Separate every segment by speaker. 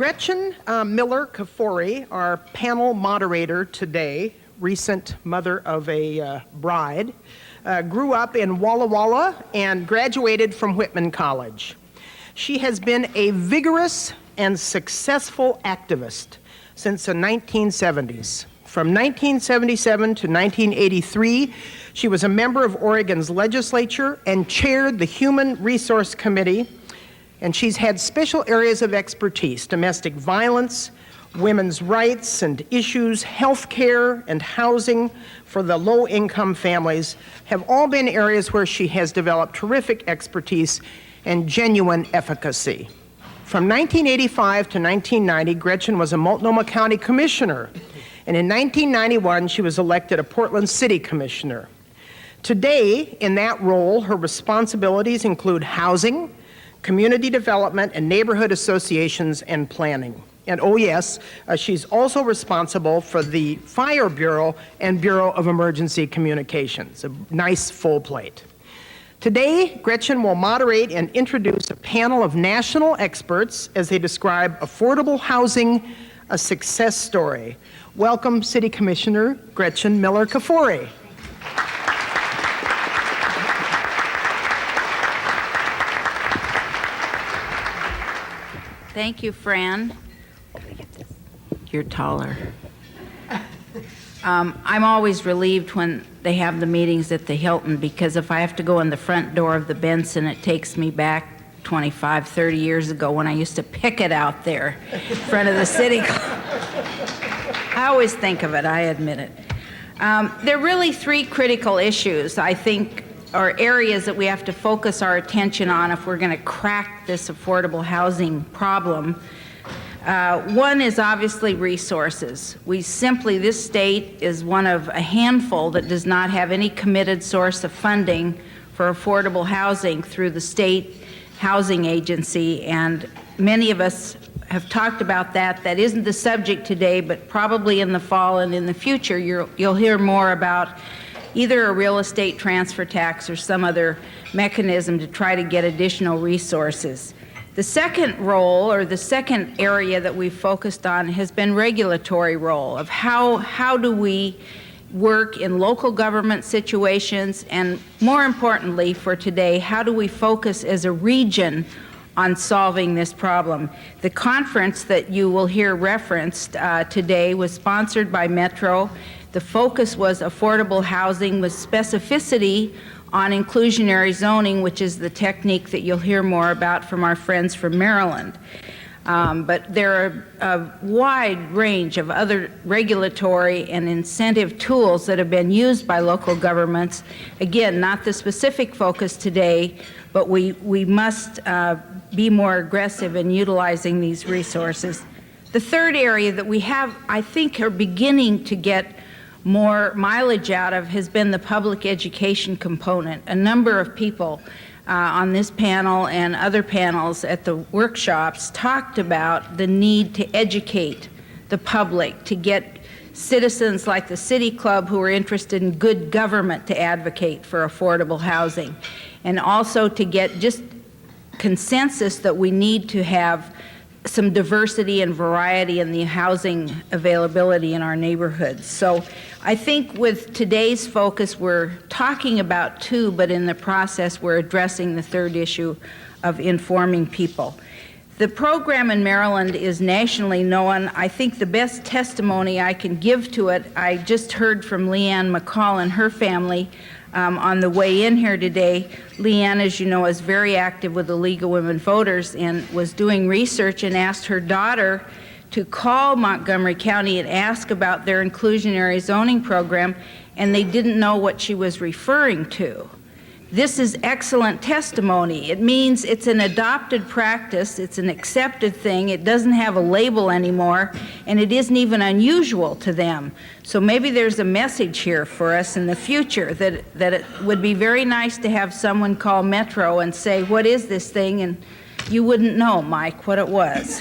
Speaker 1: Gretchen Miller Kafoury, our panel moderator today, recent mother of a bride, grew up in Walla Walla and graduated from Whitman College. She has been a vigorous and successful activist since the 1970s. From 1977 to 1983, she was a member of Oregon's legislature and chaired the Human Resource Committee, and she's had special areas of expertise: domestic violence, women's rights and issues, health care, and housing for the low-income families have all been areas where she has developed terrific expertise and genuine efficacy. From 1985 to 1990, Gretchen was a Multnomah County Commissioner, and in 1991, she was elected a Portland City Commissioner. Today, in that role, her responsibilities include housing, community development, and neighborhood associations and planning. And oh yes, she's also responsible for the Fire Bureau and Bureau of Emergency Communications, a nice full plate. Today, Gretchen will moderate and introduce a panel of national experts as they describe affordable housing, a success story. Welcome, City Commissioner Gretchen Miller Kafoury.
Speaker 2: Thank you, Fran. You're taller. I'm always relieved when they have the meetings at the Hilton, because if I have to go in the front door of the Benson, it takes me back 25, 30 years ago when I used to picket out there in front of the city club. I always think of it, I admit it. There are really three critical issues, I think, or areas that we have to focus our attention on if we're going to crack this affordable housing problem. One is obviously resources. This state is one of a handful that does not have any committed source of funding for affordable housing through the state housing agency, and many of us have talked about that. That isn't the subject today, but probably in the fall and in the future you'll hear more about either a real estate transfer tax or some other mechanism to try to get additional resources. The second role, or the second area that we've focused on, has been regulatory role of how do we work in local government situations, and more importantly for today, how do we focus as a region on solving this problem. The conference that you will hear referenced today was sponsored by Metro. The focus was affordable housing with specificity on inclusionary zoning, which is the technique that you'll hear more about from our friends from Maryland. But there are a wide range of other regulatory and incentive tools that have been used by local governments. Again, not the specific focus today, but we must be more aggressive in utilizing these resources. The third area that we have, I think, are beginning to get more mileage out of has been the public education component. A number of people on this panel and other panels at the workshops talked about the need to educate the public, to get citizens like the City Club who are interested in good government to advocate for affordable housing, and also to get just consensus that we need to have some diversity and variety in the housing availability in our neighborhoods. So I think with today's focus, we're talking about two, but in the process, we're addressing the third issue of informing people. The program in Maryland is nationally known. I think the best testimony I can give to it, I just heard from Leanne McCall and her family on the way in here today. Leanne, as you know, is very active with the League of Women Voters and was doing research and asked her daughter to call Montgomery County and ask about their inclusionary zoning program, and they didn't know what she was referring to. This is excellent testimony. It means it's an adopted practice, it's an accepted thing, it doesn't have a label anymore, and it isn't even unusual to them. So maybe there's a message here for us in the future that it would be very nice to have someone call Metro and say, what is this thing? And you wouldn't know, Mike, what it was.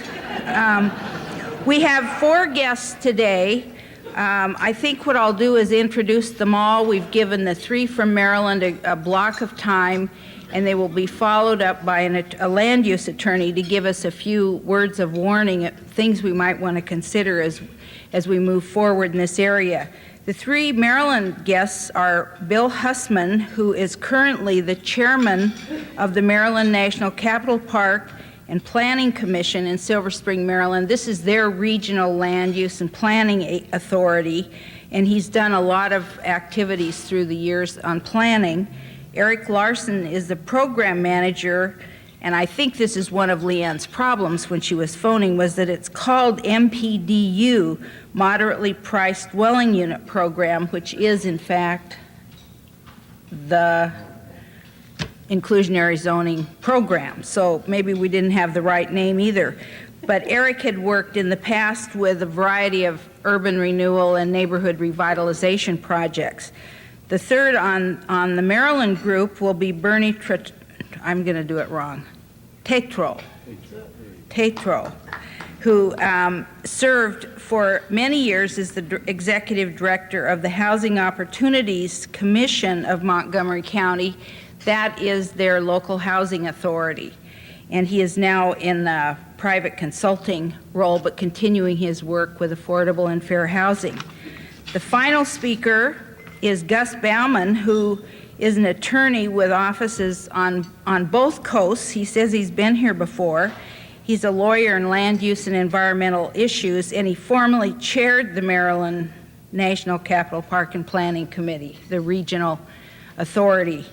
Speaker 2: We have four guests today I think what I'll do is introduce them all. We've given the three from Maryland a block of time, and they will be followed up by a land use attorney to give us a few words of warning, things we might want to consider as we move forward in this area. The three Maryland guests are Bill Hussman, who is currently the chairman of the Maryland National Capital Park and Planning Commission in Silver Spring, Maryland. This is their regional land use and planning authority, and he's done a lot of activities through the years on planning. Eric Larsen is the program manager, and I think this is one of Leanne's problems when she was phoning, was that it's called MPDU, Moderately Priced Dwelling Unit Program, which is in fact the inclusionary zoning program. So maybe we didn't have the right name either. But Eric had worked in the past with a variety of urban renewal and neighborhood revitalization projects. The third on the Maryland group will be Bernie I'm going to do it wrong. Tetreault, who served for many years as the executive director of the Housing Opportunities Commission of Montgomery County. That is their local housing authority. And he is now in a private consulting role, but continuing his work with affordable and fair housing. The final speaker is Gus Bauman, who is an attorney with offices on both coasts. He says he's been here before. He's a lawyer in land use and environmental issues, and he formerly chaired the Maryland National Capital Park and Planning Committee, the regional authority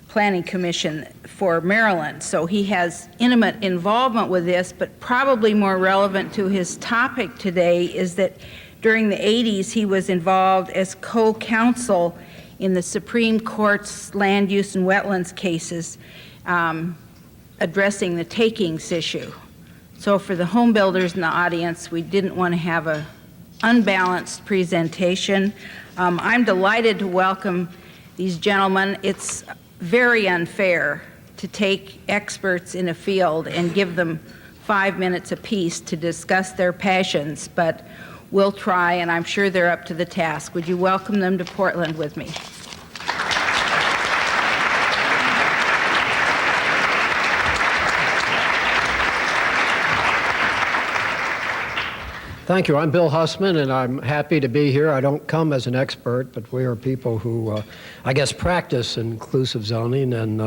Speaker 2: planning commission for Maryland. So he has intimate involvement with this, but probably more relevant to his topic today is that during the 80s he was involved as co-counsel in the Supreme Court's land use and wetlands cases addressing the takings issue. So for the home builders in the audience, we didn't want to have an unbalanced presentation. I'm delighted to welcome these gentlemen. It's very unfair to take experts in a field and give them 5 minutes apiece to discuss their passions, but we'll try, and I'm sure they're up to the task. Would you welcome them to Portland with me?
Speaker 3: Thank you. I'm Bill Hussman, and I'm happy to be here. I don't come as an expert, but we are people who, I guess, practice inclusive zoning and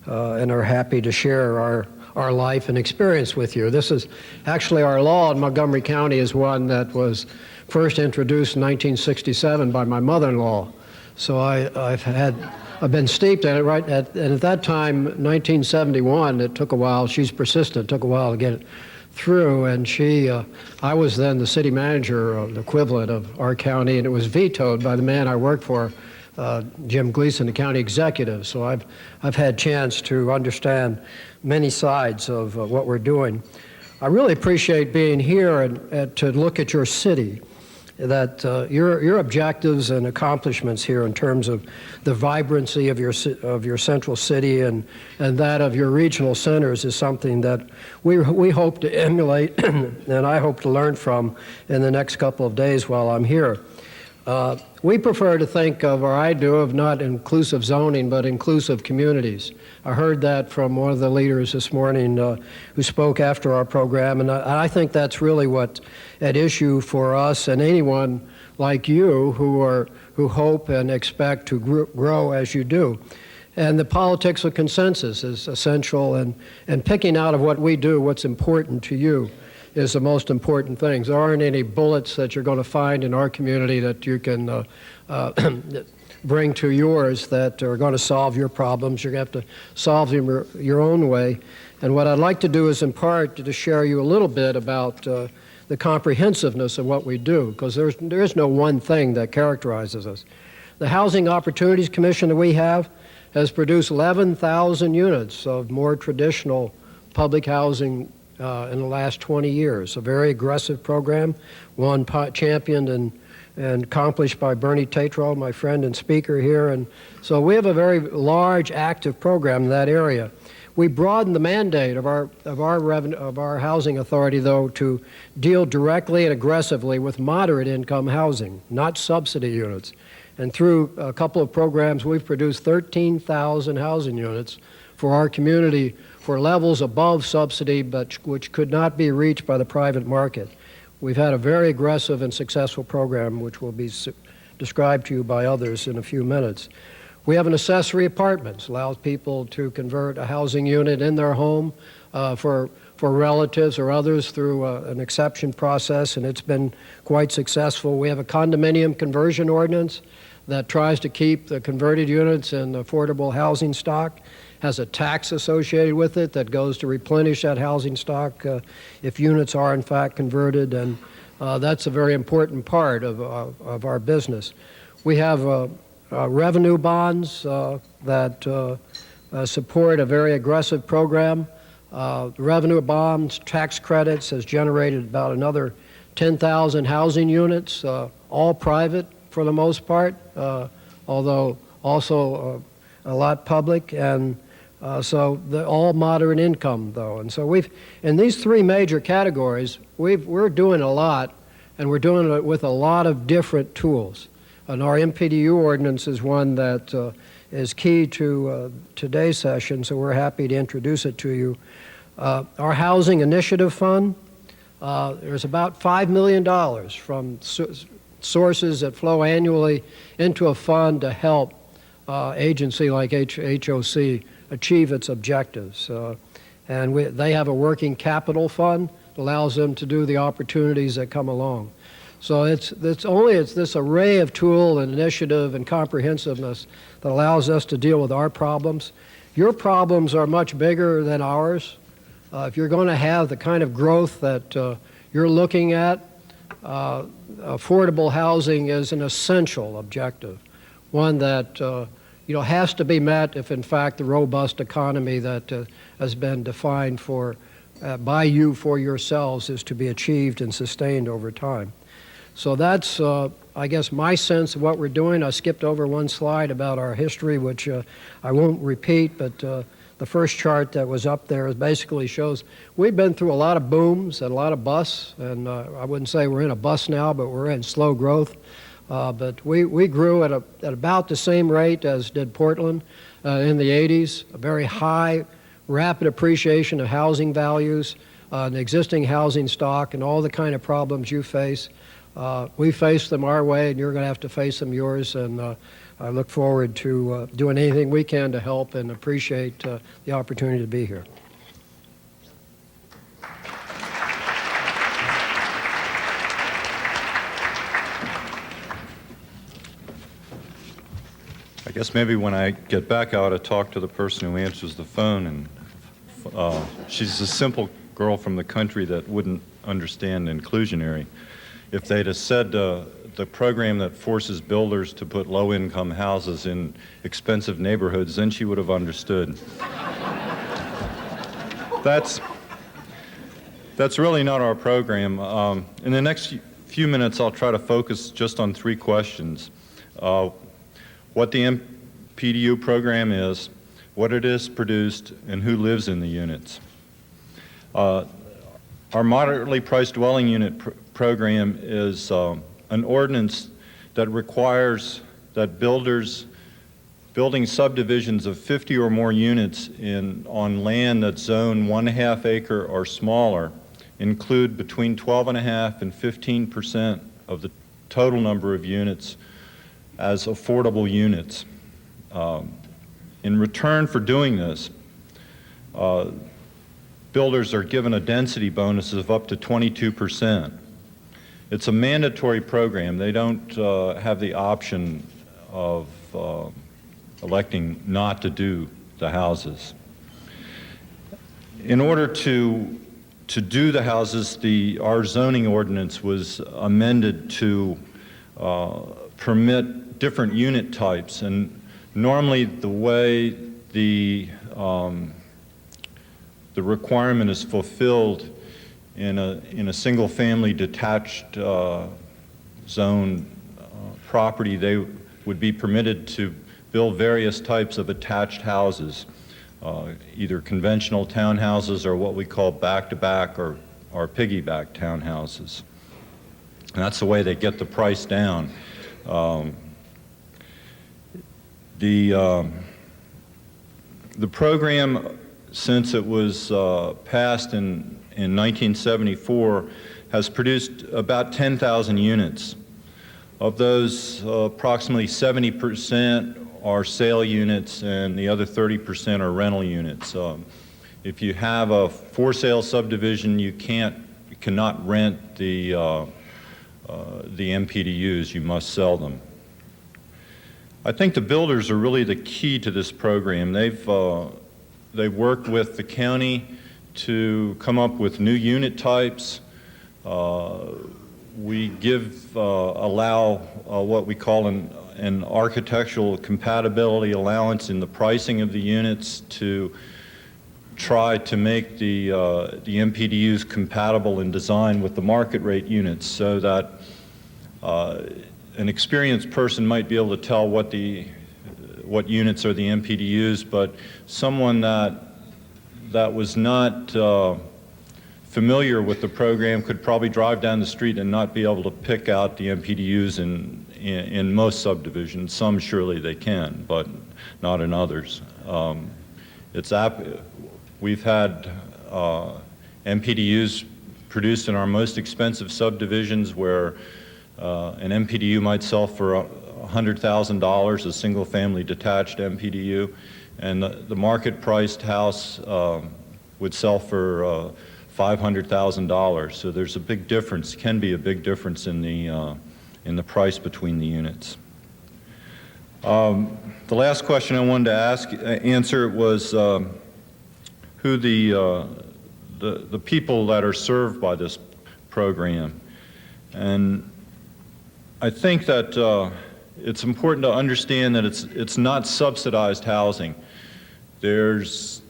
Speaker 3: are happy to share our life and experience with you. This is actually our law in Montgomery County is one that was first introduced in 1967 by my mother-in-law. So I've been steeped in it and at that time, 1971, it took a while. She's persistent. It took a while to get it through, and I was then the city manager, the equivalent of our county, and it was vetoed by the man I worked for, Jim Gleason, the county executive. So I've had chance to understand many sides of what we're doing. I really appreciate being here and to look at your city, that your objectives and accomplishments here in terms of the vibrancy of your central city and that of your regional centers is something that we hope to emulate and I hope to learn from in the next couple of days while I'm here. We prefer to think of, or I do, of not inclusive zoning, but inclusive communities. I heard that from one of the leaders this morning who spoke after our program, and I think that's really what's at issue for us and anyone like you who hope and expect to grow as you do. And the politics of consensus is essential, and picking out of what we do what's important to you is the most important things. There aren't any bullets that you're going to find in our community that you can bring to yours that are going to solve your problems. You're going to have to solve them your own way. And what I'd like to do is in part to share you a little bit about the comprehensiveness of what we do, because there is no one thing that characterizes us. The Housing Opportunities Commission that we have has produced 11,000 units of more traditional public housing in the last 20 years. A very aggressive program, one championed and accomplished by Bernie Tetreault, my friend and speaker here. And so we have a very large, active program in that area. We broadened the mandate of our housing authority, though, to deal directly and aggressively with moderate income housing, not subsidy units. And through a couple of programs, we've produced 13,000 housing units for our community for levels above subsidy, but which could not be reached by the private market. We've had a very aggressive and successful program, which will be described to you by others in a few minutes. We have an accessory apartments, allows people to convert a housing unit in their home for relatives or others through an exception process, and it's been quite successful. We have a condominium conversion ordinance that tries to keep the converted units in affordable housing stock, has a tax associated with it that goes to replenish that housing stock if units are in fact converted, and that's a very important part of our business. We have revenue bonds that support a very aggressive program. Revenue bonds, tax credits has generated about another 10,000 housing units, all private for the most part, although also a lot public, and so all moderate income, though. And so in these three major categories, we're doing a lot, and we're doing it with a lot of different tools. And our MPDU ordinance is one that is key to today's session, so we're happy to introduce it to you. Our Housing Initiative Fund, there's about $5 million from sources that flow annually into a fund to help agency like HOC achieve its objectives. And they have a working capital fund that allows them to do the opportunities that come along. So it's this array of tool and initiative and comprehensiveness that allows us to deal with our problems. Your problems are much bigger than ours. If you're going to have the kind of growth that you're looking at, affordable housing is an essential objective, one that has to be met if, in fact, the robust economy that has been defined by you for yourselves is to be achieved and sustained over time. So that's, I guess, my sense of what we're doing. I skipped over one slide about our history, which I won't repeat, but the first chart that was up there basically shows we've been through a lot of booms and a lot of busts, and I wouldn't say we're in a bust now, but we're in slow growth. But we grew at about the same rate as did Portland in the 80s, a very high, rapid appreciation of housing values, the existing housing stock, and all the kind of problems you face. We face them our way, and you're going to have to face them yours, and I look forward to doing anything we can to help and appreciate the opportunity to be here.
Speaker 4: I guess maybe when I get back, I ought to talk to the person who answers the phone, and she's a simple girl from the country that wouldn't understand inclusionary. If they'd have said the program that forces builders to put low-income houses in expensive neighborhoods, then she would have understood. That's really not our program. In the next few minutes, I'll try to focus just on three questions. What the MPDU program is, what it has produced, and who lives in the units. Our moderately priced dwelling unit program is an ordinance that requires that builders building subdivisions of 50 or more units on land that's zoned 1.5 acre or smaller include between 12.5% and 15% of the total number of units as affordable units. In return for doing this, builders are given a density bonus of up to 22%. It's a mandatory program. They don't have the option of electing not to do the houses. In order to do the houses, our zoning ordinance was amended to permit different unit types, and normally the way the requirement is fulfilled in a single-family detached zone property, they would be permitted to build various types of attached houses. either conventional townhouses or what we call back-to-back or piggyback townhouses. And that's the way they get the price down. The program, since it was passed in 1974, has produced about 10,000 units. Of those, approximately 70% are sale units and the other 30% are rental units. If you have a for-sale subdivision, you cannot rent the MPDUs, you must sell them. I think the builders are really the key to this program. They've worked with the county to come up with new unit types. We allow what we call an architectural compatibility allowance in the pricing of the units to try to make the MPDUs compatible in design with the market rate units, so that an experienced person might be able to tell what units are the MPDUs, but someone that was not familiar with the program could probably drive down the street and not be able to pick out the MPDUs in most subdivisions. Some surely they can, but not in others. We've had MPDUs produced in our most expensive subdivisions where an MPDU might sell for $100,000, a single-family detached MPDU, and the market-priced house would sell for $500,000. So there's a big difference, can be a big difference in the price between the units. The last question I wanted to answer was who the people that are served by this program. And I think that it's important to understand that it's not subsidized housing. The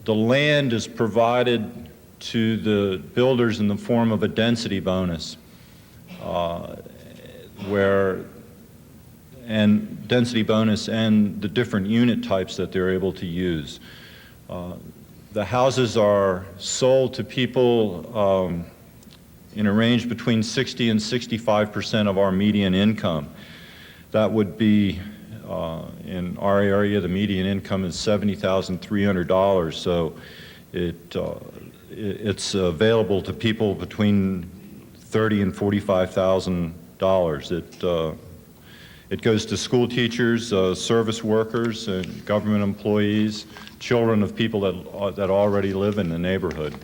Speaker 4: land is provided to the builders in the form of a density bonus, and the different unit types that they're able to use. The houses are sold to people in a range between 60 and 65% of our median income. That would be, in our area, the median income is $70,300, so it's available to people between $30,000 and $45,000. It goes to school teachers, service workers, and government employees, children of people that already live in the neighborhood.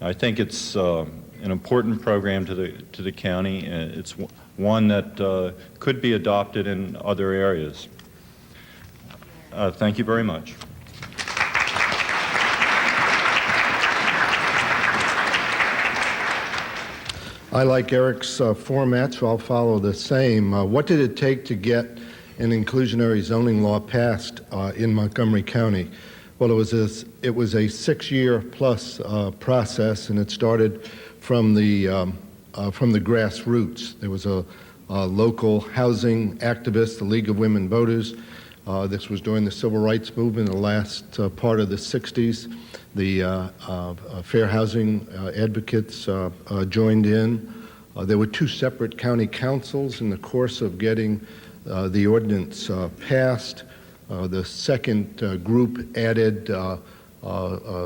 Speaker 4: I think it's an important program to the county, and it's one that could be adopted in other areas. Thank you very much.
Speaker 5: I like Eric's format, so I'll follow the same. What did it take to get an inclusionary zoning law passed in Montgomery County? Well, it was a 6-year plus process, and it started from the grassroots. There was a local housing activist, the League of Women Voters. This was during the Civil Rights Movement in the last part of the 60s. The fair housing advocates joined in. There were 2 separate county councils in the course of getting the ordinance passed. The second group added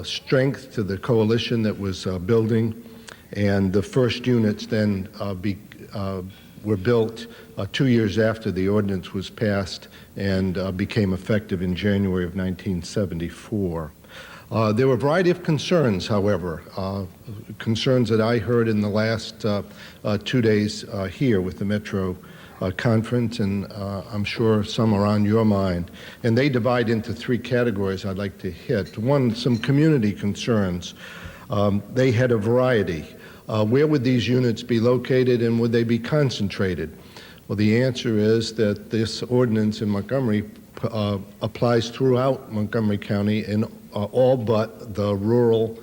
Speaker 5: strength to the coalition that was building, and the first units then were built 2 years after the ordinance was passed and became effective in January of 1974. There were a variety of concerns, however, concerns that I heard in the last 2 days here with the Metro conference, and I'm sure some are on your mind. And they divide into 3 categories I'd like to hit. One, some community concerns. They had a variety. Where would these units be located, and would they be concentrated? Well, the answer is that this ordinance in Montgomery applies throughout Montgomery County in all but the rural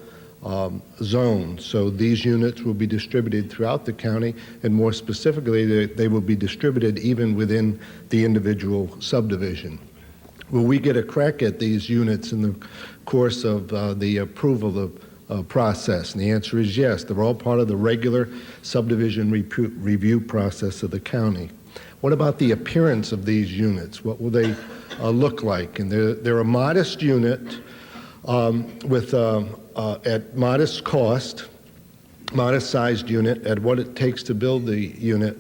Speaker 5: zone. So these units will be distributed throughout the county, and more specifically, they will be distributed even within the individual subdivision. Will we get a crack at these units in the course of the approval process? And the answer is yes. They're all part of the regular subdivision review process of the county. What about the appearance of these units? What will they look like? And they're a modest unit with at modest cost, modest-sized unit at what it takes to build the unit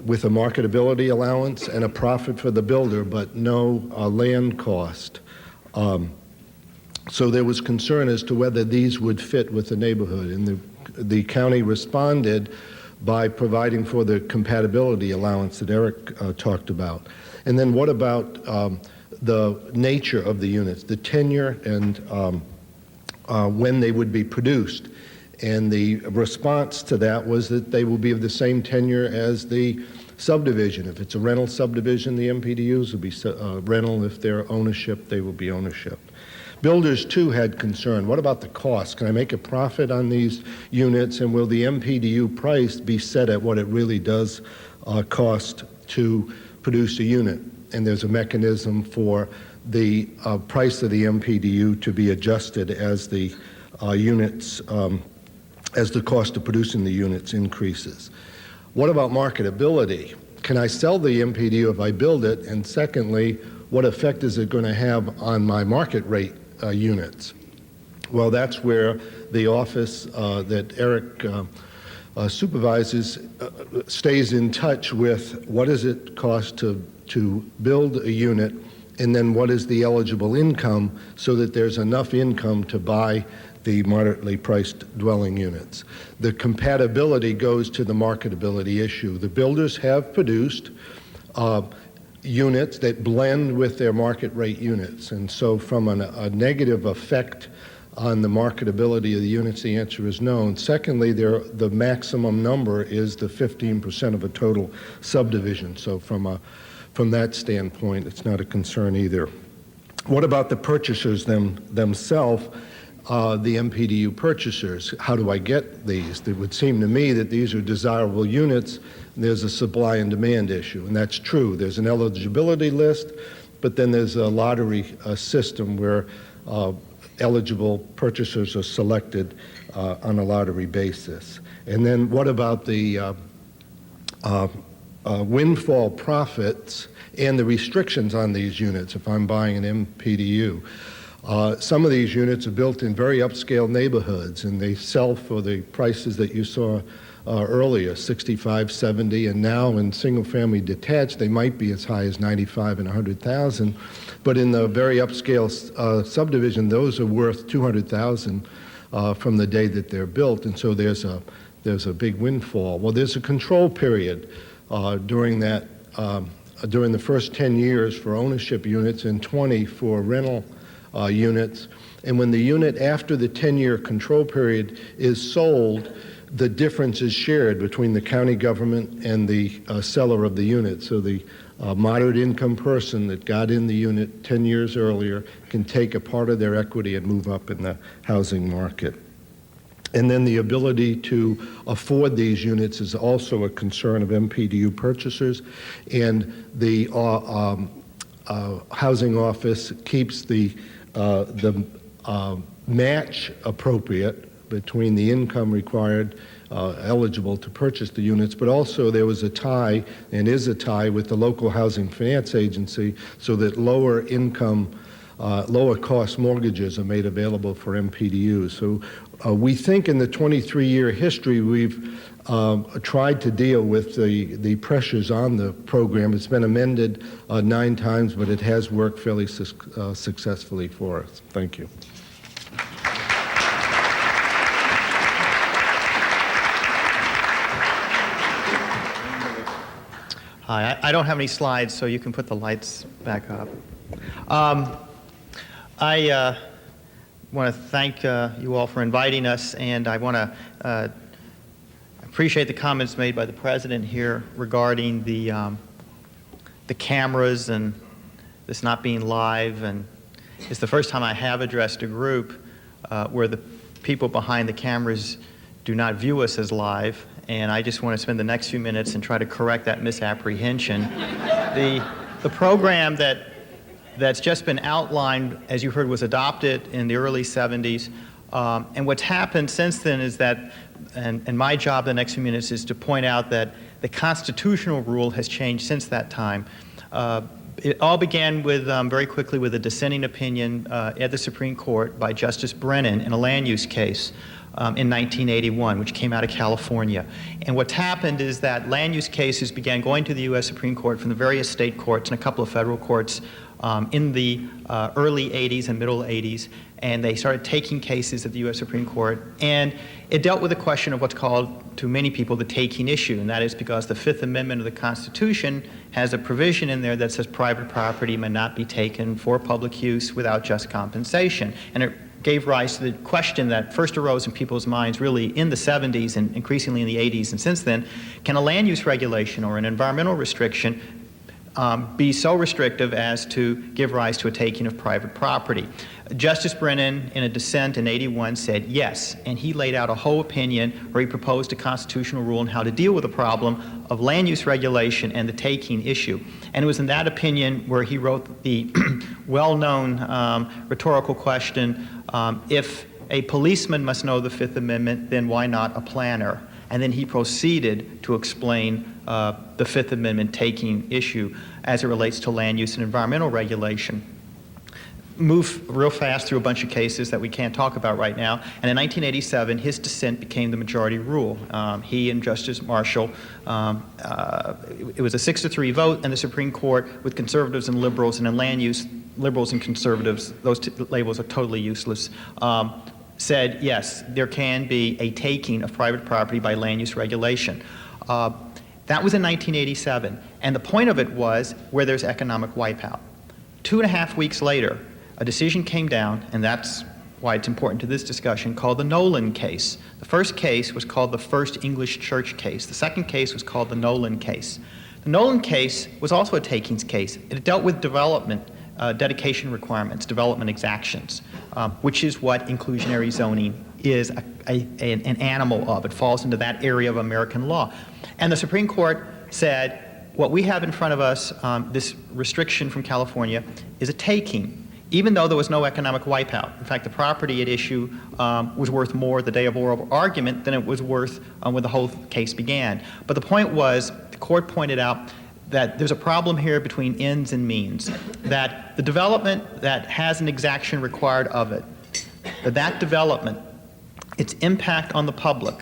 Speaker 5: with a marketability allowance and a profit for the builder, but no land cost. So there was concern as to whether these would fit with the neighborhood, and the county responded by providing for the compatibility allowance that Eric talked about. And then what about the nature of the units, the tenure and when they would be produced? And the response to that was that they will be of the same tenure as the subdivision. If it's a rental subdivision, the MPDUs will be rental. If they're ownership, they will be ownership. Builders, too, had concern. What about the cost? Can I make a profit on these units, and will the MPDU price be set at what it really does cost to produce a unit? And there's a mechanism for the price of the MPDU to be adjusted as the units, as the cost of producing the units increases. What about marketability? Can I sell the MPDU if I build it? And secondly, what effect is it going to have on my market rate units? Well, that's where the office that Eric supervises stays in touch with what does it cost to build a unit, and then what is the eligible income so that there's enough income to buy the moderately priced dwelling units. The compatibility goes to the marketability issue. The builders have produced units that blend with their market rate units, and so from a negative effect on the marketability of the units, the answer is no. And secondly, the maximum number is the 15% of a total subdivision, so from that standpoint, it's not a concern either. What about the purchasers themselves? The MPDU purchasers, how do I get these? It would seem to me that these are desirable units. There's a supply and demand issue, and that's true. There's an eligibility list, but then there's a lottery system where eligible purchasers are selected on a lottery basis. And then what about the windfall profits and the restrictions on these units if I'm buying an MPDU? Some of these units are built in very upscale neighborhoods, and they sell for the prices that you saw earlier, $65,000, $70,000, and now in single-family detached, they might be as high as $95,000 and $100,000. But in the very upscale subdivision, those are worth $200,000 from the day that they're built, and so there's a big windfall. Well, there's a control period during the first 10 years for ownership units and 20 for rental units, and when the unit after the 10-year control period is sold, the difference is shared between the county government and the seller of the unit. So the moderate income person that got in the unit 10 years earlier can take a part of their equity and move up in the housing market. And then the ability to afford these units is also a concern of MPDU purchasers, and the housing office keeps the match appropriate between the income required eligible to purchase the units, but also there was a tie and is a tie with the local housing finance agency so that lower income, lower cost mortgages are made available for MPDUs. So we think in the 23-year history we've tried to deal with the pressures on the program. It's been amended 9 times, but it has worked fairly successfully for us. Thank you.
Speaker 6: Hi, I don't have any slides, so you can put the lights back up. I want to thank you all for inviting us, and I want to appreciate the comments made by the president here regarding the cameras and this not being live. And it's the first time I have addressed a group where the people behind the cameras do not view us as live. And I just want to spend the next few minutes and try to correct that misapprehension. The program that that's just been outlined, as you heard, was adopted in the early 70s. And what's happened since then is that, and my job the next few minutes is to point out that the constitutional rule has changed since that time. It all began with, very quickly, with a dissenting opinion at the Supreme Court by Justice Brennan in a land use case in 1981, which came out of California. And what's happened is that land use cases began going to the U.S. Supreme Court from the various state courts and a couple of federal courts in the early 80s and middle 80s, and they started taking cases at the U.S. Supreme Court, and it dealt with the question of what's called, to many people, the taking issue, and that is because the Fifth Amendment of the Constitution has a provision in there that says private property may not be taken for public use without just compensation. And it gave rise to the question that first arose in people's minds really in the 70s and increasingly in the 80s and since then: can a land use regulation or an environmental restriction be so restrictive as to give rise to a taking of private property? Justice Brennan, in a dissent in '81, said yes, and he laid out a whole opinion where he proposed a constitutional rule on how to deal with the problem of land use regulation and the taking issue. And it was in that opinion where he wrote the well-known rhetorical question, if a policeman must know the Fifth Amendment, then why not a planner? And then he proceeded to explain the Fifth Amendment taking issue as it relates to land use and environmental regulation. Move real fast through a bunch of cases that we can't talk about right now. And in 1987, his dissent became the majority rule. He and Justice Marshall, it was a 6-3 vote, and the Supreme Court, with conservatives and liberals, and in land use, liberals and conservatives, those labels are totally useless, said, yes, there can be a taking of private property by land use regulation. That was in 1987, and the point of it was where there's economic wipeout. 2.5 weeks later, a decision came down, and that's why it's important to this discussion, called the Nolan case. The first case was called the First English Church case. The second case was called the Nolan case. The Nolan case was also a takings case. It dealt with development, dedication requirements, development exactions, which is what inclusionary zoning is an animal of. It falls into that area of American law. And the Supreme Court said, what we have in front of us, this restriction from California, is a taking, even though there was no economic wipeout. In fact, the property at issue was worth more the day of oral argument than it was worth when the whole case began. But the point was, the court pointed out that there's a problem here between ends and means, that the development that has an exaction required of it, that development, its impact on the public,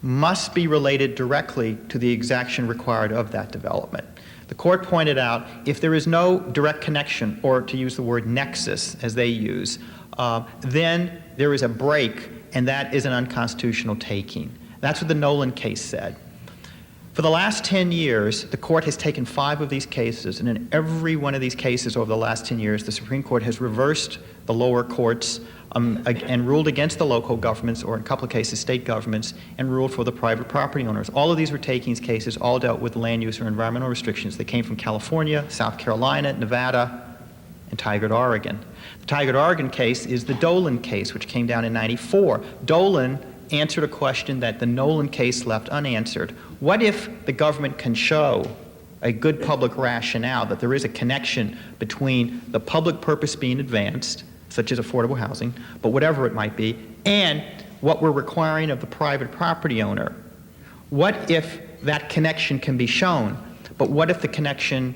Speaker 6: must be related directly to the exaction required of that development. The court pointed out if there is no direct connection, or to use the word nexus as they use, then there is a break, and that is an unconstitutional taking. That's what the Nolan case said. For the last 10 years, the court has taken 5 of these cases, and in every one of these cases over the last 10 years, the Supreme Court has reversed the lower courts and ruled against the local governments, or in a couple of cases, state governments, and ruled for the private property owners. All of these were takings cases, all dealt with land use or environmental restrictions. They came from California, South Carolina, Nevada, and Tigard, Oregon. The Tigard, Oregon case is the Dolan case, which came down in '94. Dolan answered a question that the Nolan case left unanswered. What if the government can show a good public rationale that there is a connection between the public purpose being advanced, such as affordable housing, but whatever it might be, and what we're requiring of the private property owner? What if that connection can be shown, but what if the connection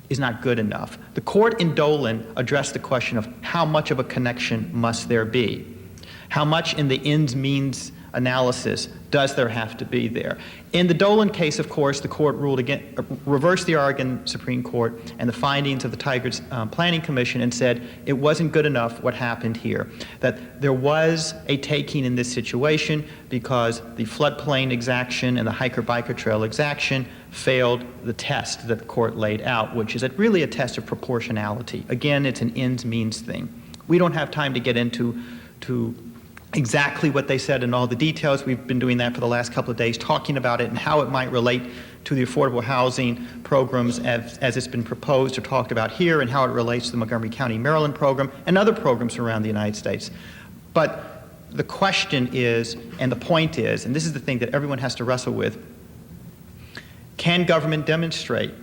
Speaker 6: is not good enough? The court in Dolan addressed the question of how much of a connection must there be? How much in the ends-means analysis does there have to be there? In the Dolan case, of course, the court ruled reversed the Oregon Supreme Court and the findings of the Tigard's Planning Commission and said it wasn't good enough what happened here, that there was a taking in this situation because the floodplain exaction and the hiker-biker trail exaction failed the test that the court laid out, which is really a test of proportionality. Again, it's an ends-means thing. We don't have time to get into exactly what they said and all the details. We've been doing that for the last couple of days, talking about it and how it might relate to the affordable housing programs as it's been proposed or talked about here, and how it relates to the Montgomery County, Maryland program and other programs around the United States. But the question is, and the point is, and this is the thing that everyone has to wrestle with, can government demonstrate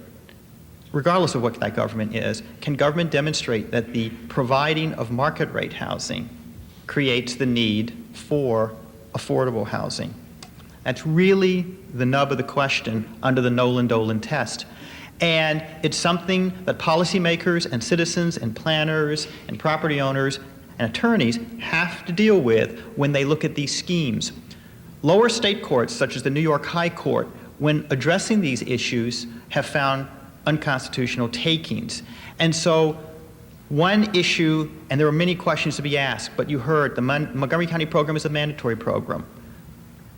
Speaker 6: regardless of what that government is, can government demonstrate that the providing of market rate housing creates the need for affordable housing? That's really the nub of the question under the Nolan-Dolan test. And it's something that policymakers and citizens and planners and property owners and attorneys have to deal with when they look at these schemes. Lower state courts, such as the New York High Court, when addressing these issues, have found unconstitutional takings. And so one issue, and there are many questions to be asked, but you heard the Montgomery County program is a mandatory program.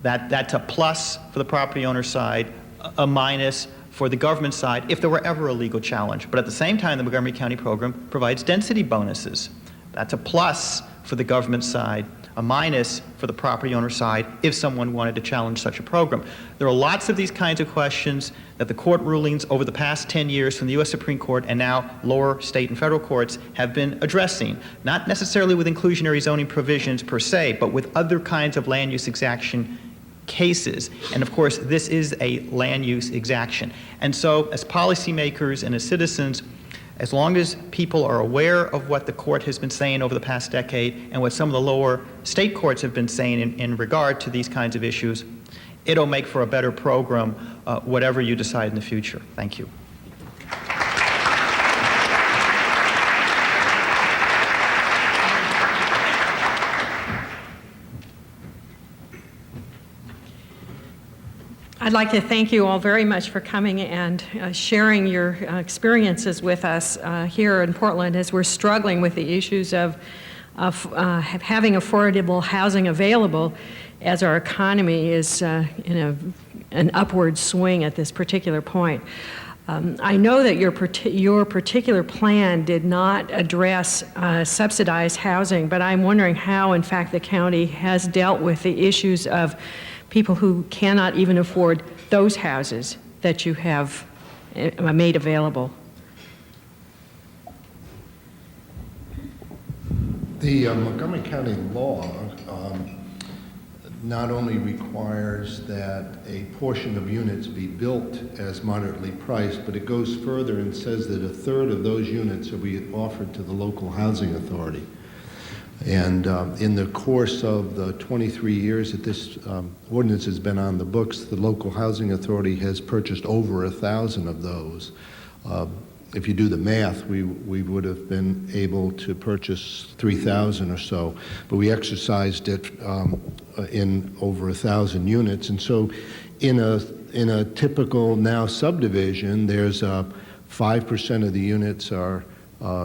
Speaker 6: That's a plus for the property owner side, a minus for the government side if there were ever a legal challenge. But at the same time, the Montgomery County program provides density bonuses. That's a plus for the government side, a minus for the property owner side if someone wanted to challenge such a program. There are lots of these kinds of questions that the court rulings over the past 10 years from the U.S. Supreme Court and now lower state and federal courts have been addressing, not necessarily with inclusionary zoning provisions per se, but with other kinds of land use exaction cases. And of course, this is a land use exaction. And so as policymakers and as citizens, as long as people are aware of what the court has been saying over the past decade and what some of the lower state courts have been saying in regard to these kinds of issues, it'll make for a better program, whatever you decide in the future. Thank you.
Speaker 7: I'd like to thank you all very much for coming and sharing your experiences with us here in Portland as we're struggling with the issues of having affordable housing available as our economy is in an upward swing at this particular point. I know that your particular plan did not address subsidized housing, but I'm wondering how, in fact, the county has dealt with the issues of people who cannot even afford those houses that you have made available.
Speaker 5: The Montgomery County law not only requires that a portion of units be built as moderately priced, but it goes further and says that a third of those units will be offered to the local housing authority. And in the course of the 23 years that this ordinance has been on the books, the local housing authority has purchased over 1,000 of those. If you do the math, we would have been able to purchase 3,000 or so, but we exercised it in over 1,000 units. And so in a typical now subdivision, there's 5% of the units are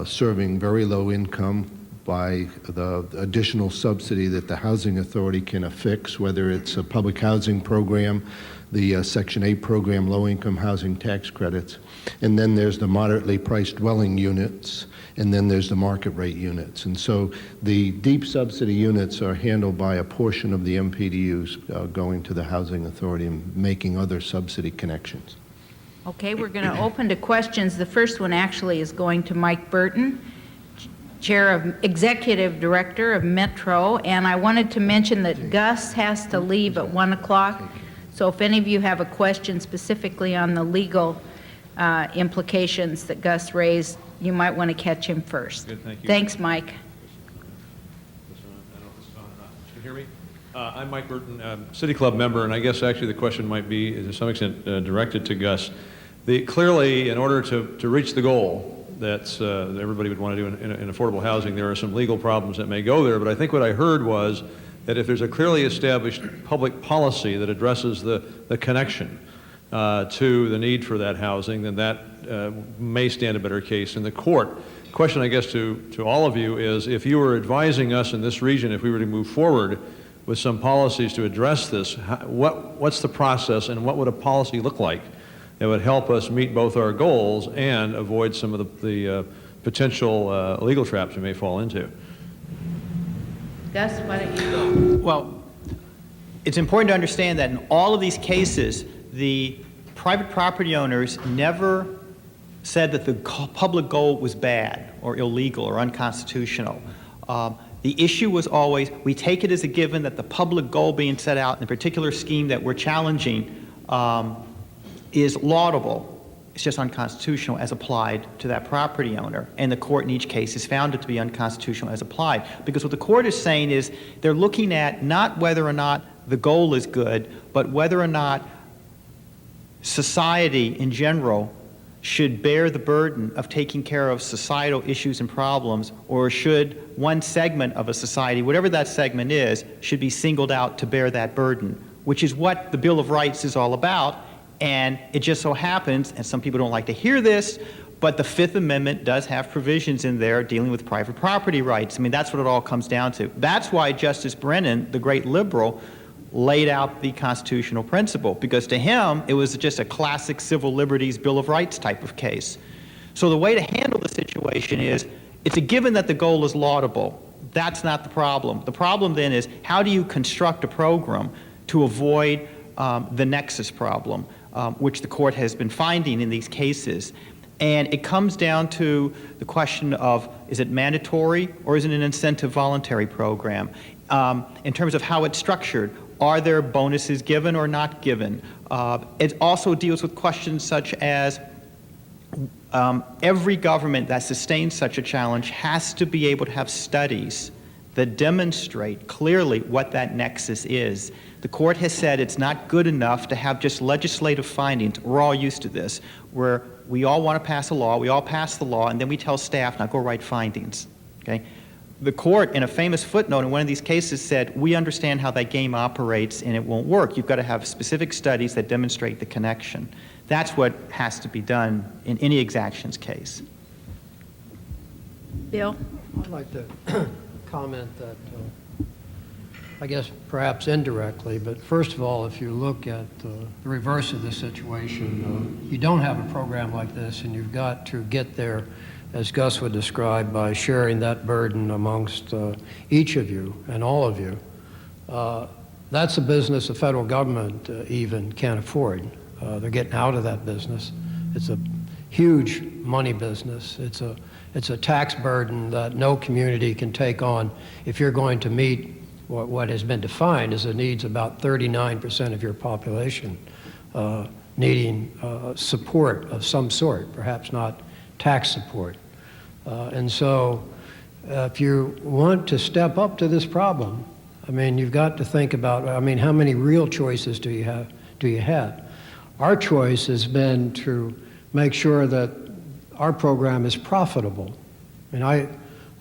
Speaker 5: serving very low income by the additional subsidy that the housing authority can affix, whether it's a public housing program, the Section 8 program, low-income housing tax credits, and then there's the moderately priced dwelling units, and then there's the market rate units. And so the deep subsidy units are handled by a portion of the MPDUs going to the housing authority and making other subsidy connections.
Speaker 2: Okay, we're going to open to questions. The first one actually is going to Mike Burton, Chair of Executive Director of Metro, and I wanted to mention that Gus has to leave at 1 o'clock. So if any of you have a question specifically on the legal implications that Gus raised, you might want to catch him first.
Speaker 8: Good, thank you.
Speaker 2: Thanks, Mike.
Speaker 8: Can you hear me? I'm Mike Burton, City Club member, and I guess actually the question might be, to some extent, directed to Gus. Clearly, in order to reach the goal that everybody would want to do in affordable housing, there are some legal problems that may go there, but I think what I heard was that if there's a clearly established public policy that addresses the connection to the need for that housing, then that may stand a better case in the court. The question, I guess, to all of you is, if you were advising us in this region, if we were to move forward with some policies to address this, what's the process and what would a policy look like that would help us meet both our goals and avoid some of the potential legal traps we may fall into?
Speaker 2: Gus, why don't you go?
Speaker 6: Well, it's important to understand that in all of these cases, the private property owners never said that the public goal was bad or illegal or unconstitutional. The issue was always, we take it as a given that the public goal being set out in a particular scheme that we're challenging is laudable It's just unconstitutional as applied to that property owner. And the court in each case has found it to be unconstitutional as applied. Because what the court is saying is they're looking at not whether or not the goal is good, but whether or not society in general should bear the burden of taking care of societal issues and problems, or should one segment of a society, whatever that segment is, should be singled out to bear that burden, which is what the Bill of Rights is all about. And it just so happens, and some people don't like to hear this, but the Fifth Amendment does have provisions in there dealing with private property rights. I mean, that's what it all comes down to. That's why Justice Brennan, the great liberal, laid out the constitutional principle, because to him, it was just a classic civil liberties Bill of Rights type of case. So the way to handle the situation is, it's a given that the goal is laudable. That's not the problem. The problem then is, how do you construct a program to avoid the nexus problem, which the court has been finding in these cases. And it comes down to the question of, is it mandatory or is it an incentive voluntary program? In terms of how it's structured, are there bonuses given or not given? It also deals with questions such as every government that sustains such a challenge has to be able to have studies that demonstrate clearly what that nexus is. The court has said it's not good enough to have just legislative findings. We're all used to this, where we all want to pass a law, we all pass the law, and then we tell staff, now go write findings, okay? The court, in a famous footnote in one of these cases, said, we understand how that game operates and it won't work. You've got to have specific studies that demonstrate the connection. That's what has to be done in any exactions case.
Speaker 2: Bill?
Speaker 3: I'd like to comment that, I guess perhaps indirectly, but first of all, if you look at the reverse of the situation, you don't have a program like this, and you've got to get there, as Gus would describe, by sharing that burden amongst each of you and all of you. That's a business the federal government even can't afford. They're getting out of that business. It's a huge money business. It's a tax burden that no community can take on if you're going to meet what has been defined as the needs about 39% of your population needing support of some sort, perhaps not tax support. And so if you want to step up to this problem, I mean, you've got to think about, I mean, how many real choices do you have? Our choice has been to make sure that our program is profitable. I mean,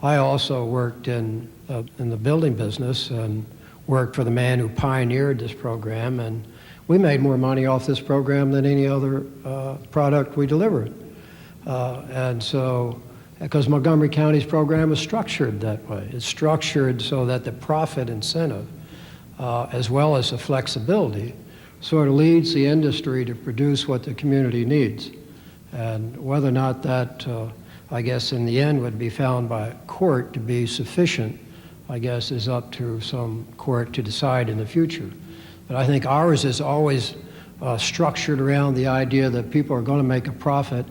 Speaker 3: I also worked in the building business and worked for the man who pioneered this program, and we made more money off this program than any other product we delivered. And so, because Montgomery County's program is structured that way. It's structured so that the profit incentive, as well as the flexibility, sort of leads the industry to produce what the community needs. And whether or not that, I guess, in the end would be found by a court to be sufficient, I guess, is up to some court to decide in the future. But I think ours is always structured around the idea that people are going to make a profit,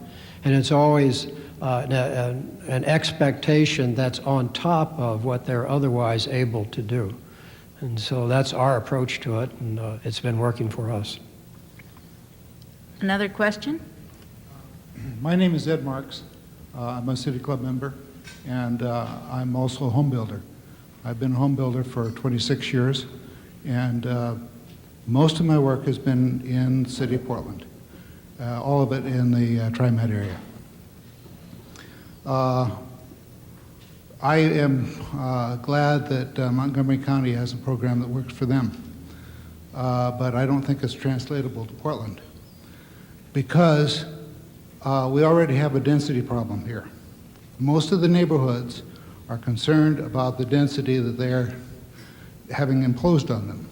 Speaker 3: and it's always an expectation that's on top of what they're otherwise able to do. And so that's our approach to it, and it's been working for us.
Speaker 2: Another question?
Speaker 9: My name is Ed Marks. I'm a City Club member, and I'm also a home builder. I've been a home builder for 26 years, and most of my work has been in the city of Portland, all of it in the Tri-Med area. I am glad that Montgomery County has a program that works for them, but I don't think it's translatable to Portland, because we already have a density problem here. Most of the neighborhoods are concerned about the density that they're having imposed on them.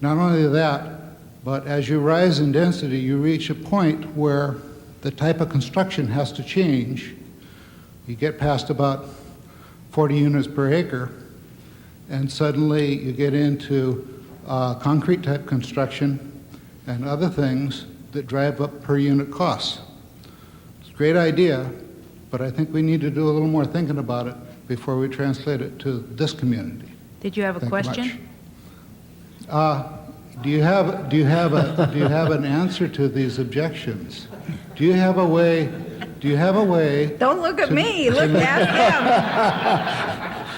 Speaker 9: Not only that, but as you rise in density, you reach a point where the type of construction has to change. You get past about 40 units per acre, and suddenly you get into concrete type construction and other things that drive up per unit costs. It's a great idea, but I think we need to do a little more thinking about it before we translate it to this community.
Speaker 2: Did you have a
Speaker 9: Thank you
Speaker 2: question?
Speaker 9: much. Do you have an answer to these objections? Do you have a way?
Speaker 2: Don't look at me, look at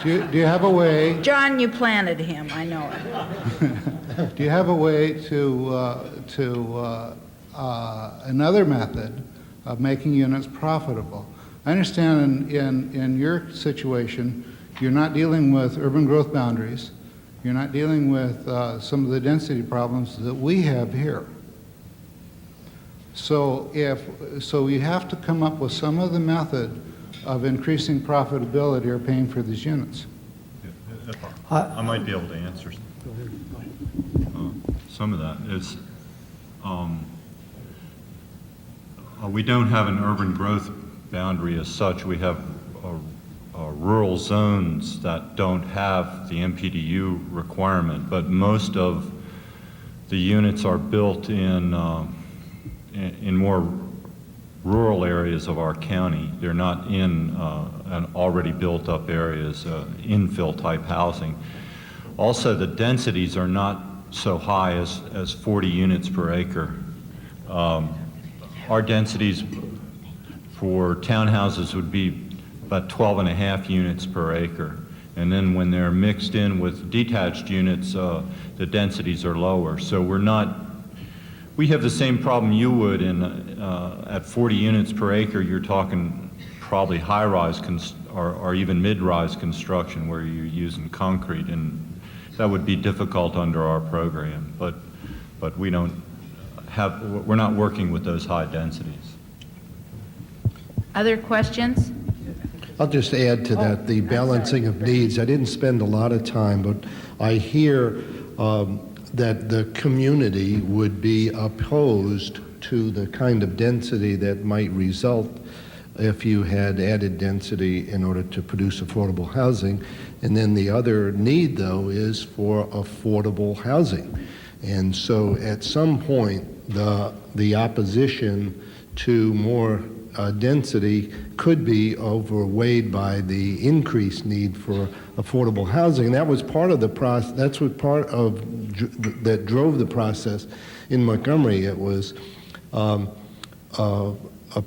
Speaker 9: Do you have a way?
Speaker 2: him. John, you planted him, I know it.
Speaker 9: Do you have a way to another method of making units profitable? I understand in your situation, you're not dealing with urban growth boundaries. You're not dealing with some of the density problems that we have here. So you have to come up with some other method of increasing profitability or paying for these units.
Speaker 4: I might be able to answer some of that. We don't have an urban growth boundary as such. We have rural zones that don't have the MPDU requirement, but most of the units are built in more rural areas of our county. They're not in already built up areas, infill type housing. Also, the densities are not so high as 40 units per acre. Our densities for townhouses would be about 12.5 units per acre. And then when they're mixed in with detached units, the densities are lower. So we have the same problem you would at 40 units per acre. You're talking probably high-rise or even mid-rise construction where you're using concrete, and that would be difficult under our program. But we're not working with those high densities.
Speaker 2: Other questions?
Speaker 5: I'll just add to that, the balancing of needs. I didn't spend a lot of time, but I hear that the community would be opposed to the kind of density that might result if you had added density in order to produce affordable housing. And then the other need, though, is for affordable housing. And so at some point, the opposition to more density could be overweighed by the increased need for affordable housing. That was part of the process. That's what that drove the process in Montgomery. It was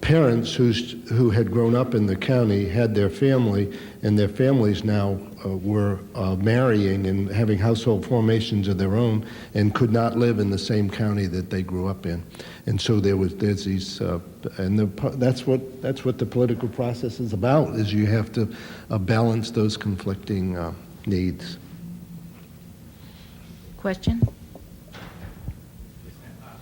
Speaker 5: parents who had grown up in the county, had their family, and their families now were marrying and having household formations of their own and could not live in the same county that they grew up in. And so there's these, that's what the political process is about, is you have to balance those conflicting needs.
Speaker 2: Question?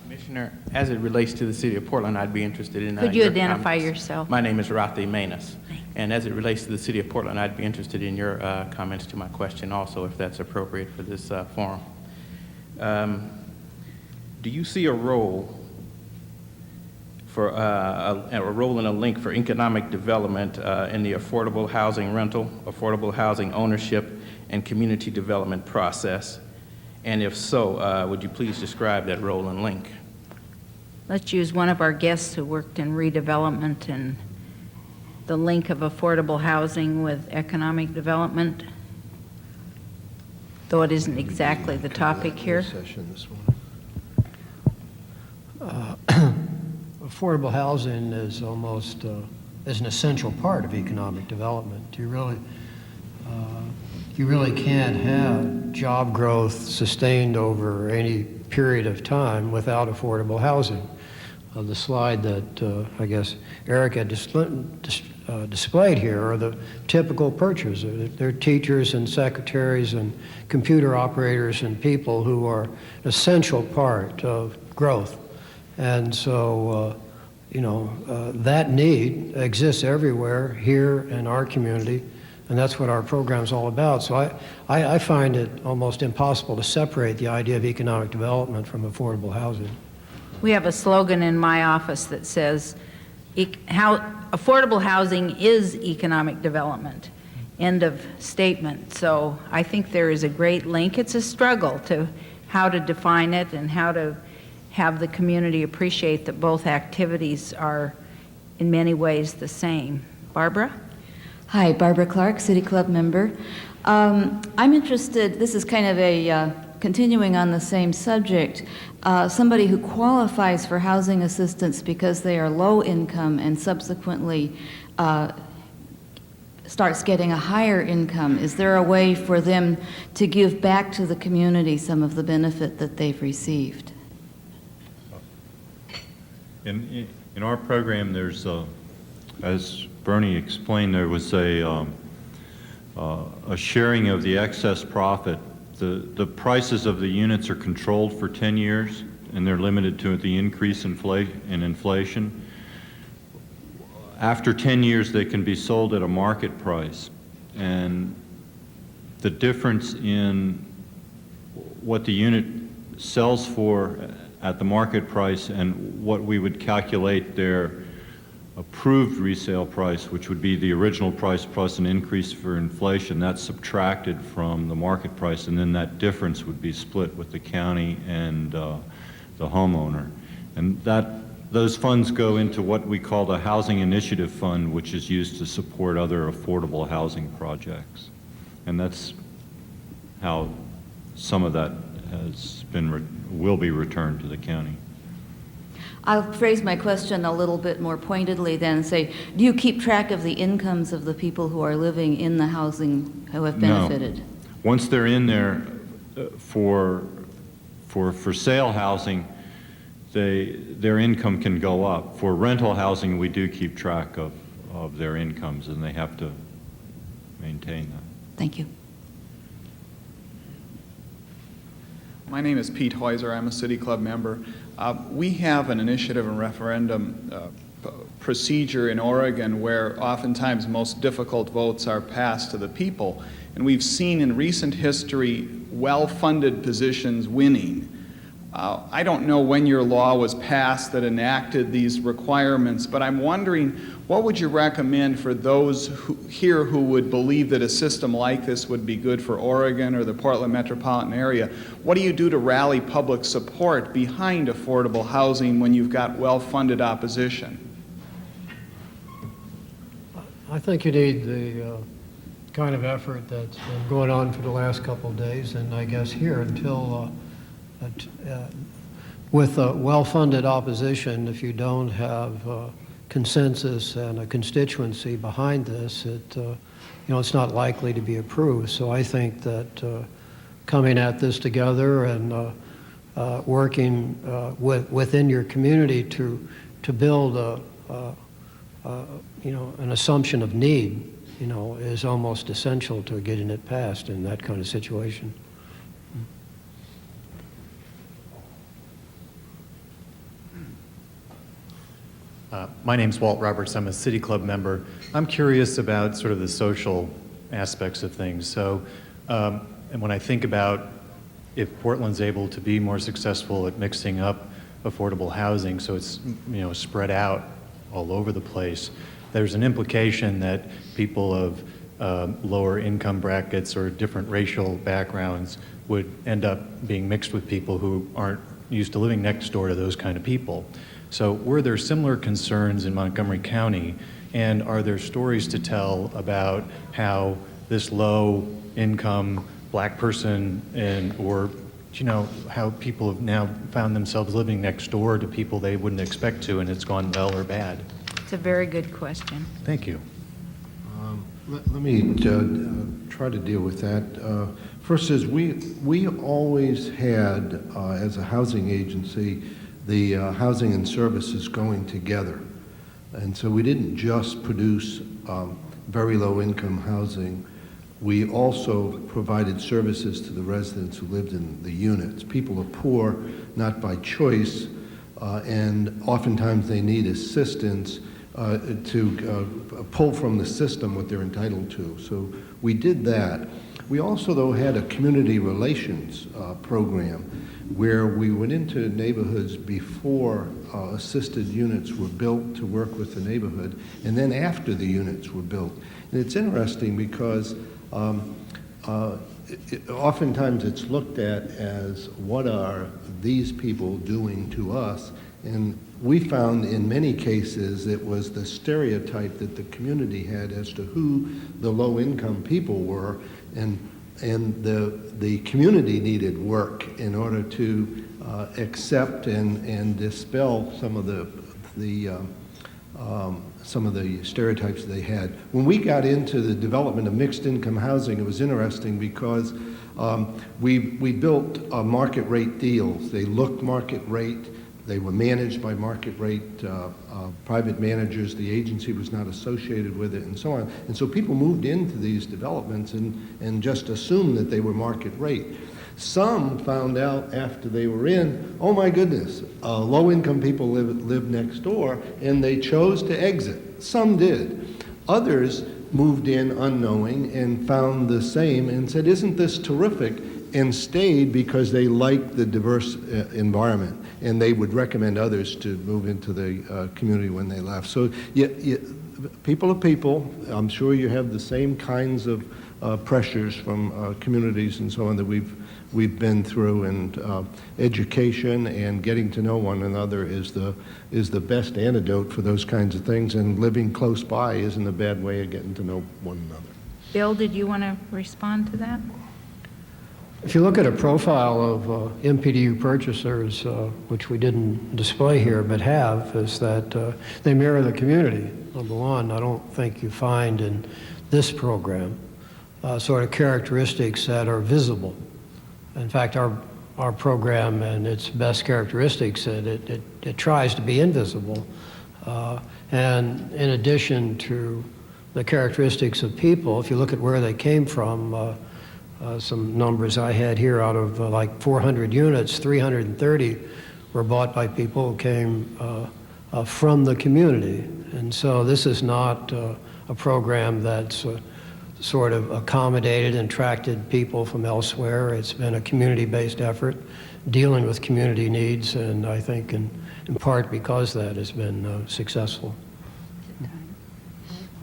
Speaker 10: Commissioner, as it relates to the city of Portland, I'd be interested in
Speaker 2: Could you
Speaker 10: your
Speaker 2: identify
Speaker 10: comments.
Speaker 2: yourself?
Speaker 10: My name is Rathi Manus. And as it relates to the city of Portland, I'd be interested in your comments to my question also, if that's appropriate for this forum. Do you see a role for a role and a link for economic development in the affordable housing rental, affordable housing ownership, and community development process? And if so, would you please describe that role and link?
Speaker 2: Let's use one of our guests who worked in redevelopment and the link of affordable housing with economic development, though it isn't exactly the topic here.
Speaker 3: Affordable housing is almost is an essential part of economic development. You really can't have job growth sustained over any period of time without affordable housing. The slide that I guess Eric had displayed here are the typical purchasers. They're teachers and secretaries and computer operators and people who are an essential part of growth. And so, that need exists everywhere here in our community, and that's what our program's all about. So I find it almost impossible to separate the idea of economic development from affordable housing.
Speaker 2: We have a slogan in my office that says, affordable housing is economic development. End of statement. So I think there is a great link. It's a struggle to how to define it and how to have the community appreciate that both activities are in many ways the same. Barbara?
Speaker 11: Hi, Barbara Clark, City Club member. I'm interested, this is kind of a continuing on the same subject, somebody who qualifies for housing assistance because they are low income and subsequently starts getting a higher income, is there a way for them to give back to the community some of the benefit that they've received?
Speaker 4: In our program, there's, as Bernie explained, there was a sharing of the excess profit. The prices of the units are controlled for 10 years, and they're limited to the increase in inflation. After 10 years, they can be sold at a market price, and the difference in what the unit sells for at the market price and what we would calculate their approved resale price, which would be the original price plus an increase for inflation, that's subtracted from the market price, and then that difference would be split with the county and the homeowner. And those funds go into what we call the Housing Initiative Fund, which is used to support other affordable housing projects. And that's how some of that will be returned to the county.
Speaker 11: I'll phrase my question a little bit more pointedly then and say, do you keep track of the incomes of the people who are living in the housing who have benefited?
Speaker 4: No. Once they're in there for sale housing, their income can go up. For rental housing, we do keep track of their incomes, and they have to maintain that.
Speaker 11: Thank you.
Speaker 12: My name is Pete Heuser. I'm a City Club member. We have an initiative and referendum procedure in Oregon where oftentimes most difficult votes are passed to the people. And we've seen in recent history well-funded positions winning. I don't know when your law was passed that enacted these requirements, but I'm wondering, what would you recommend for those here who would believe that a system like this would be good for Oregon or the Portland metropolitan area? What do you do to rally public support behind affordable housing when you've got well-funded opposition?
Speaker 3: I think you need the kind of effort that's been going on for the last couple of days, and I guess here until with a well-funded opposition, if you don't have consensus and a constituency behind this, it's not likely to be approved. So I think that coming at this together and working within your community to build an assumption of need, is almost essential to getting it passed in that kind of situation.
Speaker 13: My name's Walt Roberts. I'm a City Club member. I'm curious about sort of the social aspects of things. So, and when I think about if Portland's able to be more successful at mixing up affordable housing, so it's spread out all over the place, there's an implication that people of lower income brackets or different racial backgrounds would end up being mixed with people who aren't used to living next door to those kind of people. So were there similar concerns in Montgomery County, and are there stories to tell about how this low income black person or how people have now found themselves living next door to people they wouldn't expect to, and it's gone well or bad?
Speaker 2: It's a very good question.
Speaker 13: Thank you.
Speaker 5: Let me try to deal with that. First is we always had, as a housing agency, the housing and services going together. And so we didn't just produce very low income housing. We also provided services to the residents who lived in the units. People are poor, not by choice, and oftentimes they need assistance to pull from the system what they're entitled to. So we did that. We also, though, had a community relations program where we went into neighborhoods before assisted units were built to work with the neighborhood, and then after the units were built. And it's interesting because oftentimes it's looked at as what are these people doing to us, and we found in many cases it was the stereotype that the community had as to who the low-income people were, and the community needed work in order to accept and dispel some of the stereotypes they had. When we got into the development of mixed income housing, it was interesting because we built market rate deals. They looked market rate. They were managed by market rate private managers. The agency was not associated with it, and so on. And so people moved into these developments and just assumed that they were market rate. Some found out after they were in, oh my goodness, low-income people live next door, and they chose to exit. Some did. Others moved in unknowing and found the same and said, isn't this terrific? And stayed because they liked the diverse environment, and they would recommend others to move into the community when they left. So people are people. I'm sure you have the same kinds of pressures from communities and so on that we've been through, and education and getting to know one another is the best antidote for those kinds of things, and living close by isn't a bad way of getting to know one another.
Speaker 2: Bill, did you want to respond to that?
Speaker 3: If you look at a profile of MPDU purchasers, which we didn't display here but have, is that they mirror the community. Number one, I don't think you find in this program sort of characteristics that are visible. In fact, our program and its best characteristics, it tries to be invisible. And in addition to the characteristics of people, if you look at where they came from, some numbers I had here, out of like 400 units, 330 were bought by people who came from the community. And so this is not a program that's sort of accommodated and attracted people from elsewhere. It's been a community-based effort dealing with community needs, and I think in part because that has been successful.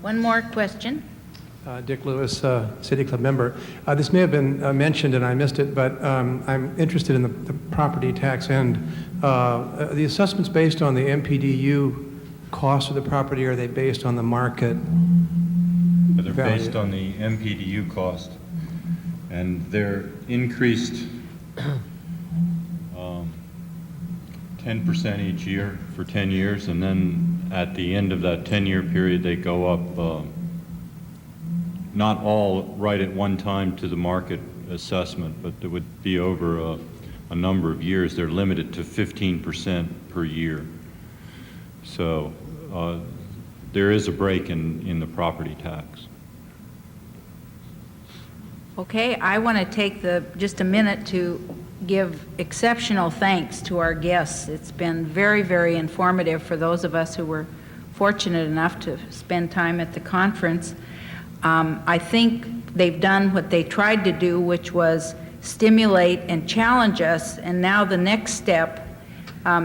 Speaker 2: One more question.
Speaker 14: Dick Lewis, City Club member. This may have been mentioned and I missed it, but I'm interested in the property tax end. The assessments based on the MPDU cost of the property, or are they based on the market
Speaker 4: They're
Speaker 14: value?
Speaker 4: based on the MPDU cost, and they're increased 10% each year for 10 years, and then at the end of that 10-year period, they go up not all right at one time to the market assessment, but it would be over a number of years. They're limited to 15% per year. So there is a break in the property tax.
Speaker 2: Okay, I want to take just a minute to give exceptional thanks to our guests. It's been very, very informative for those of us who were fortunate enough to spend time at the conference. I think they've done what they tried to do, which was stimulate and challenge us, and now the next step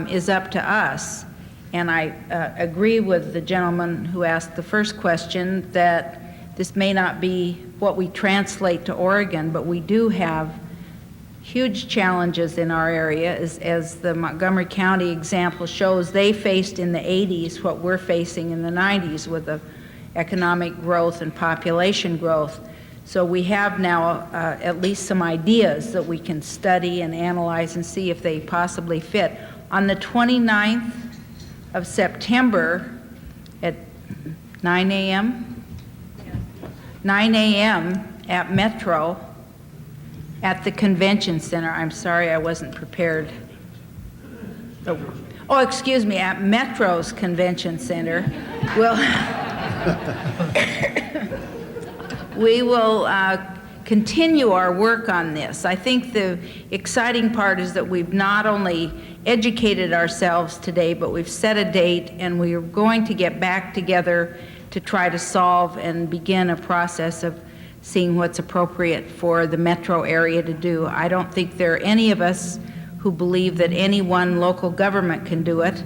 Speaker 2: is up to us. And I agree with the gentleman who asked the first question that this may not be what we translate to Oregon, but we do have huge challenges in our area. As the Montgomery County example shows, they faced in the 80s what we're facing in the 90s with the economic growth and population growth. So we have now at least some ideas that we can study and analyze and see if they possibly fit. On the 29th of September at 9 a.m. 9 a.m. at Metro at the Convention Center. I'm sorry, I wasn't prepared. Oh, excuse me, at Metro's Convention Center. We will continue our work on this. I think the exciting part is that we've not only educated ourselves today, but we've set a date, and we are going to get back together to try to solve and begin a process of seeing what's appropriate for the metro area to do. I don't think there are any of us who believe that any one local government can do it.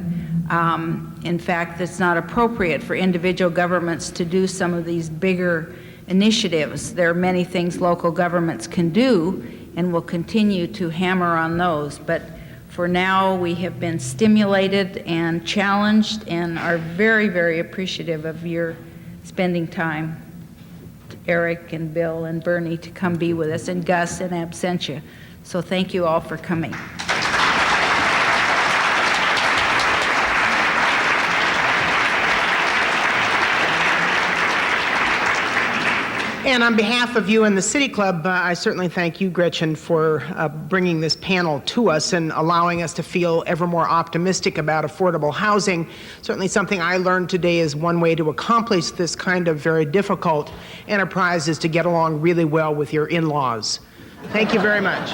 Speaker 2: In fact, it's not appropriate for individual governments to do some of these bigger initiatives. There are many things local governments can do, and we'll continue to hammer on those. But for now, we have been stimulated and challenged and are very, very appreciative of your spending time Eric and Bill and Bernie to come be with us, and Gus in absentia. So thank you all for coming.
Speaker 1: And on behalf of you and the City Club, I certainly thank you, Gretchen, for bringing this panel to us and allowing us to feel ever more optimistic about affordable housing. Certainly something I learned today is one way to accomplish this kind of very difficult enterprise is to get along really well with your in-laws. Thank you very much.